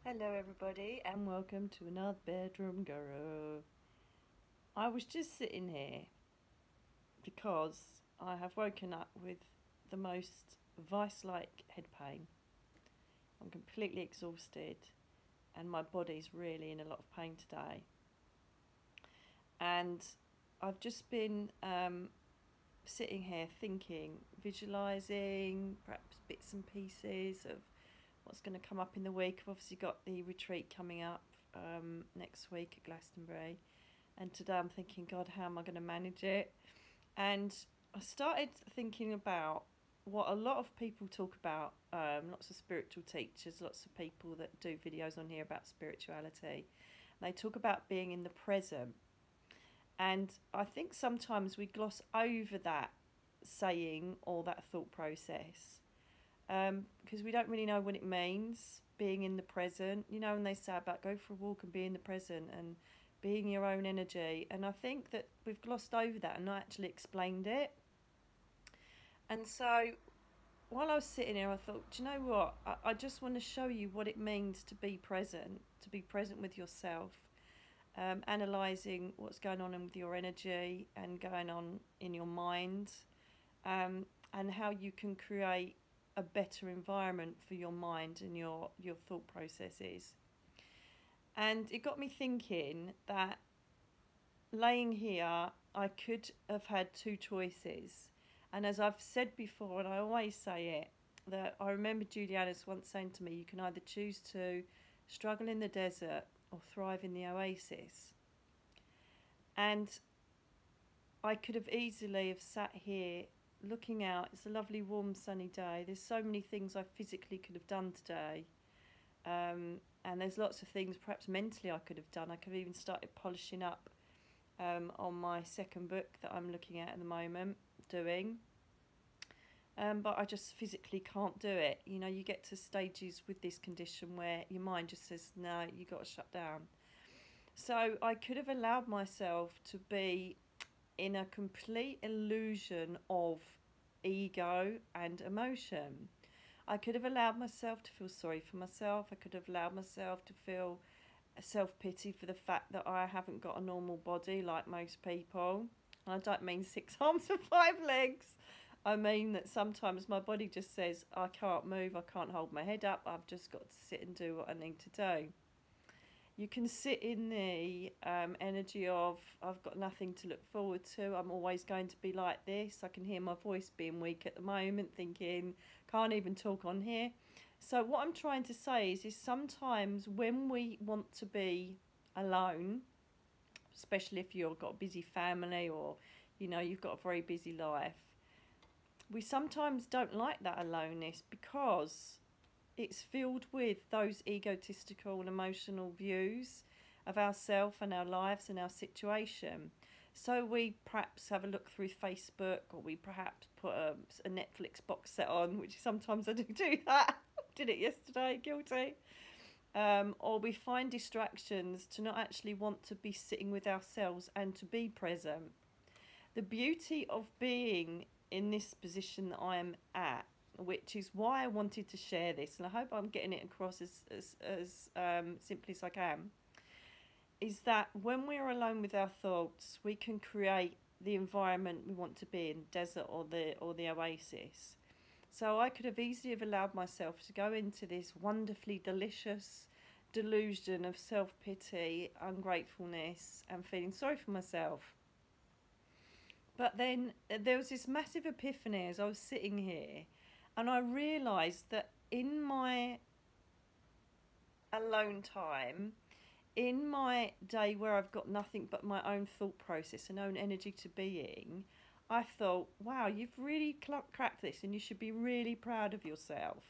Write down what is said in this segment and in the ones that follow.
Hello everybody and welcome to another bedroom guru. I was just sitting here because I have woken up with the most vice-like head pain. I'm completely exhausted and my body's really in a lot of pain today. And I've just been sitting here thinking, visualising perhaps bits and pieces of what's going to come up in the week. I've obviously got the retreat coming up next week at Glastonbury, and today I'm thinking, God, how am I going to manage it? And I started thinking about what a lot of people talk about, lots of spiritual teachers, lots of people that do videos on here about spirituality. They talk about being in the present, and I think sometimes we gloss over that saying or that thought process, because we don't really know what it means, being in the present. You know, when they say about go for a walk and be in the present and being your own energy. And I think that we've glossed over that and not actually explained it. And so while I was sitting here, I thought, do you know what? I just want to show you what it means to be present with yourself, analysing what's going on with your energy and going on in your mind, and how you can create a better environment for your mind and your thought processes. And it got me thinking that laying here, I could have had two choices. And as I've said before, and I always say it, that I remember Juliana's once saying to me, you can either choose to struggle in the desert or thrive in the oasis. And I could have easily have sat here looking out. It's a lovely warm sunny day. There's so many things I physically could have done today, and there's lots of things perhaps mentally I could have done. I could have even started polishing up on my second book that I'm looking at the moment doing, but I just physically can't do it. You know, you get to stages with this condition where your mind just says no, you got to shut down. So I could have allowed myself to be in a complete illusion of ego and emotion. I could have allowed myself to feel sorry for myself. I could have allowed myself to feel self-pity for the fact that I haven't got a normal body like most people. And I don't mean 6 arms and 5 legs. I mean that sometimes my body just says, I can't move, I can't hold my head up, I've just got to sit and do what I need to do. You can sit in the energy of, I've got nothing to look forward to, I'm always going to be like this. I can hear my voice being weak at the moment, thinking, can't even talk on here. So what I'm trying to say is sometimes when we want to be alone, especially if you've got a busy family or, you know, you've got a very busy life, we sometimes don't like that aloneness because it's filled with those egotistical and emotional views of ourselves and our lives and our situation. So we perhaps have a look through Facebook, or we perhaps put a Netflix box set on, which sometimes I do that. Did it yesterday, guilty. Or we find distractions to not actually want to be sitting with ourselves and to be present. The beauty of being in this position that I am at, which is why I wanted to share this, and I hope I'm getting it across as simply as I can, is that when we're alone with our thoughts, we can create the environment we want to be in, desert or the oasis. So I could have easily have allowed myself to go into this wonderfully delicious delusion of self-pity, ungratefulness, and feeling sorry for myself. But then there was this massive epiphany as I was sitting here, and I realised that in my alone time, in my day where I've got nothing but my own thought process and own energy to being, I thought, wow, you've really cracked this and you should be really proud of yourself.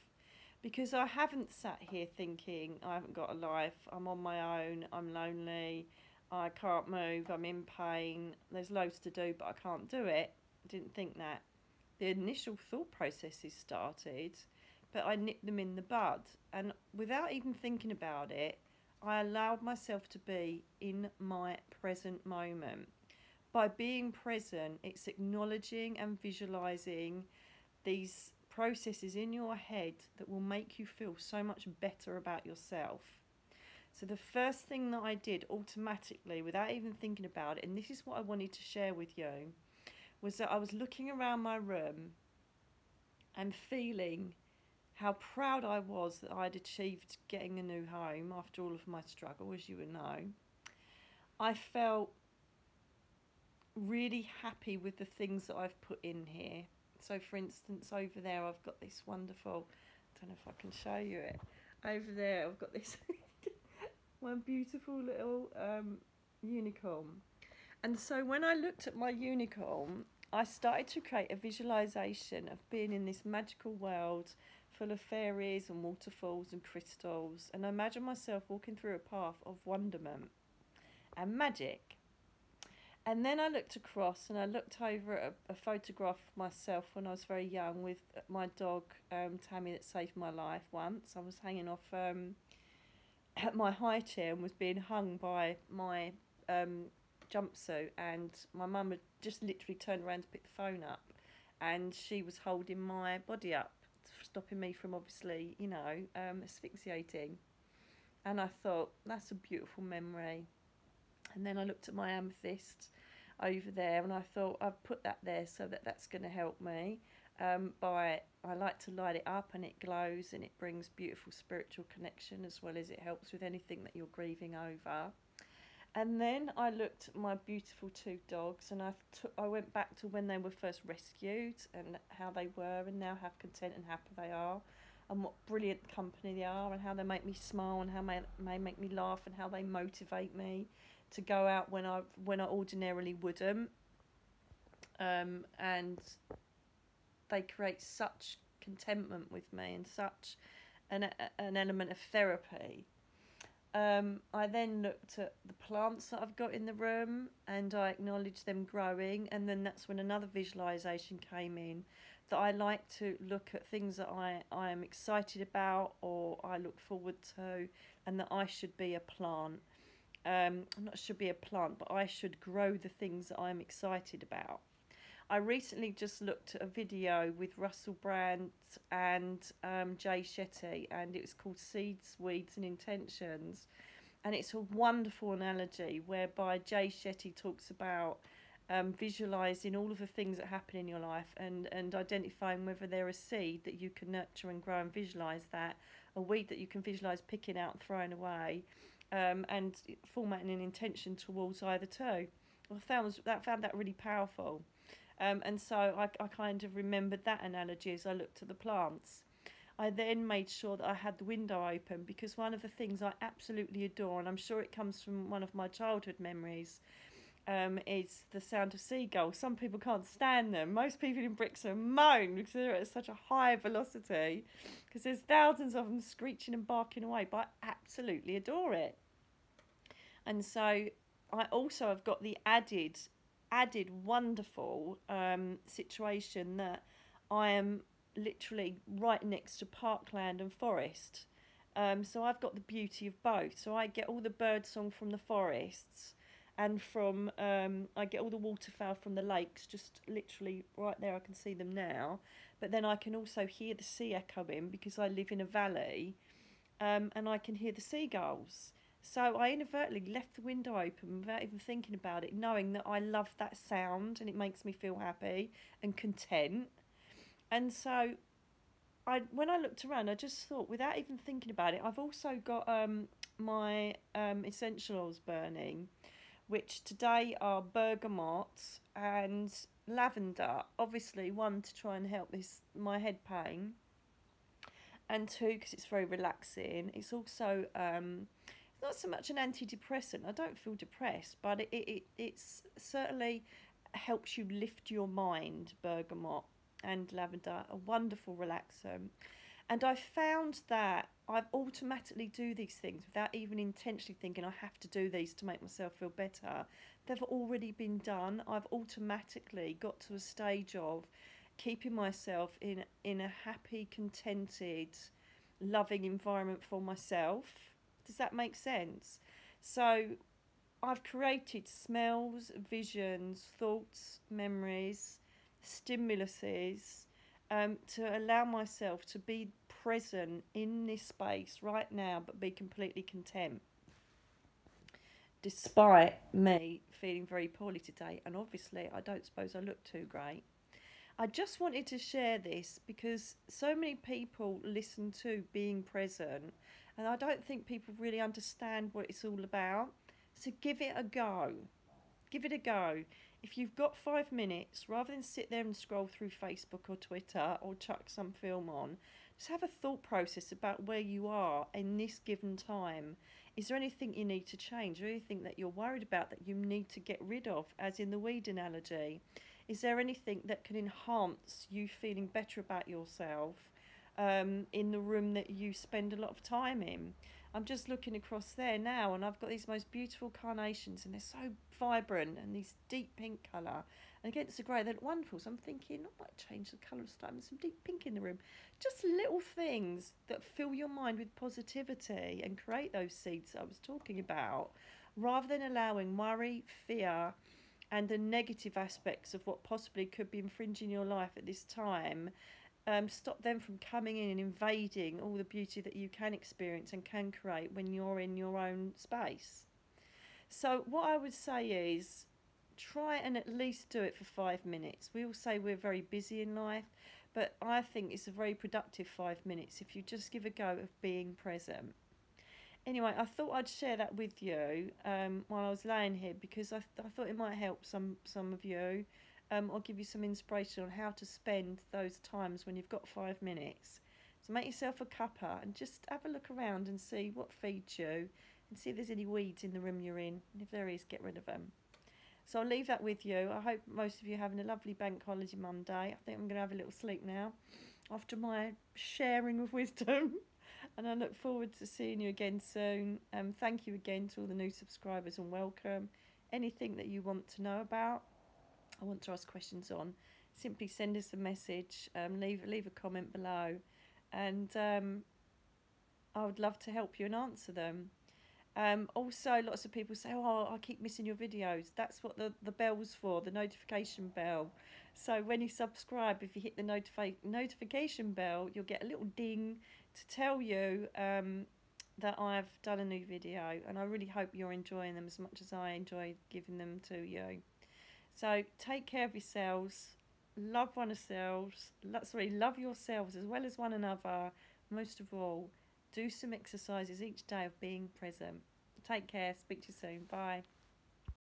Because I haven't sat here thinking, I haven't got a life, I'm on my own, I'm lonely, I can't move, I'm in pain, there's loads to do but I can't do it. I didn't think that. The initial thought processes started, but I nipped them in the bud. And without even thinking about it, I allowed myself to be in my present moment. By being present, it's acknowledging and visualizing these processes in your head that will make you feel so much better about yourself. So the first thing that I did automatically, without even thinking about it, and this is what I wanted to share with you, was that I was looking around my room and feeling how proud I was that I'd achieved getting a new home after all of my struggle, as you would know. I felt really happy with the things that I've put in here. So for instance, over there I've got this wonderful, I don't know if I can show you it, over there I've got this one beautiful little unicorn. And so when I looked at my unicorn, I started to create a visualization of being in this magical world full of fairies and waterfalls and crystals, and I imagined myself walking through a path of wonderment and magic. And then I looked across and I looked over at a photograph of myself when I was very young with my dog, Tammy, that saved my life once. I was hanging off my high chair and was being hung by my jumpsuit, and my mum had just literally turned around to pick the phone up, and she was holding my body up, stopping me from obviously, asphyxiating. And I thought, that's a beautiful memory. And then I looked at my amethyst over there and I thought, I've put that there so that that's going to help me. I like to light it up and it glows and it brings beautiful spiritual connection, as well as it helps with anything that you're grieving over. And then I looked at my beautiful two dogs, and I went back to when they were first rescued and how they were, and now how content and happy they are, and what brilliant company they are, and how they make me smile, and how they make me laugh, and how they motivate me to go out when I ordinarily wouldn't. And they create such contentment with me and such an element of therapy. I then looked at the plants that I've got in the room and I acknowledged them growing, and then that's when another visualization came in, that I like to look at things that I am excited about or I look forward to, and that I should be a plant. Not should be a plant, but I should grow the things that I'm excited about. I recently just looked at a video with Russell Brand and Jay Shetty, and it was called Seeds, Weeds and Intentions. And it's a wonderful analogy whereby Jay Shetty talks about visualising all of the things that happen in your life and identifying whether they're a seed that you can nurture and grow and visualise that, a weed that you can visualise picking out and throwing away, and formatting an intention towards either two. I found that really powerful. And so I kind of remembered that analogy as I looked at the plants. I then made sure that I had the window open, because one of the things I absolutely adore, and I'm sure it comes from one of my childhood memories, is the sound of seagulls. Some people can't stand them. Most people in Brixton moan because they're at such a high velocity, because there's thousands of them screeching and barking away, but I absolutely adore it. And so I also have got the added wonderful situation that I am literally right next to parkland and forest, so I've got the beauty of both. So I get all the birdsong from the forests, and from I get all the waterfowl from the lakes, just literally right there. I can see them now, but then I can also hear the sea echoing because I live in a valley, and I can hear the seagulls. So I inadvertently left the window open without even thinking about it, knowing that I love that sound and it makes me feel happy and content. And so when I looked around, I just thought, without even thinking about it, I've also got my essential oils burning, which today are bergamot and lavender. Obviously, one, to try and help my head pain, and two, because it's very relaxing. It's also not so much an antidepressant. I don't feel depressed, but it certainly helps you lift your mind. Bergamot and lavender, a wonderful relaxer. And I found that I automatically do these things without even intentionally thinking I have to do these to make myself feel better. They've already been done. I've automatically got to a stage of keeping myself in a happy, contented, loving environment for myself. Does that make sense? So I've created smells, visions, thoughts, memories, stimuluses, to allow myself to be present in this space right now, but be completely content. despite me feeling very poorly today, and obviously I don't suppose I look too great. I just wanted to share this because so many people listen to being present, and I don't think people really understand what it's all about. So give it a go. Give it a go. If you've got 5 minutes, rather than sit there and scroll through Facebook or Twitter or chuck some film on, just have a thought process about where you are in this given time. Is there anything you need to change, or anything that you're worried about that you need to get rid of, as in the weed analogy? Is there anything that can enhance you feeling better about yourself in the room that you spend a lot of time in? I'm just looking across there now, and I've got these most beautiful carnations, and they're so vibrant, and these deep pink colour. And against the grey, they look wonderful. So I'm thinking, I might change the colour of stuff, and some deep pink in the room. Just little things that fill your mind with positivity and create those seeds that I was talking about, rather than allowing worry, fear, and the negative aspects of what possibly could be infringing your life at this time. Stop them from coming in and invading all the beauty that you can experience and can create when you're in your own space. So what I would say is, try and at least do it for 5 minutes. We all say we're very busy in life, but I think it's a very productive 5 minutes if you just give a go of being present. Anyway, I thought I'd share that with you while I was laying here, because I thought it might help some of you. I'll give you some inspiration on how to spend those times when you've got 5 minutes. So make yourself a cuppa and just have a look around and see what feeds you, and see if there's any weeds in the room you're in. And if there is, get rid of them. So I'll leave that with you. I hope most of you are having a lovely bank holiday Monday. I think I'm going to have a little sleep now after my sharing of wisdom. And I look forward to seeing you again soon. Thank you again to all the new subscribers, and welcome. Anything that you want to know about, I want to ask questions on, simply send us a message, leave a comment below, and I would love to help you and answer them. Also, lots of people say, oh, I keep missing your videos. That's what the bell's for, the notification bell. So when you subscribe, if you hit the notification bell, you'll get a little ding to tell you that I've done a new video, and I really hope you're enjoying them as much as I enjoy giving them to you. So take care of yourselves, love yourselves as well as one another. Most of all, do some exercises each day of being present. Take care. Speak to you soon. Bye.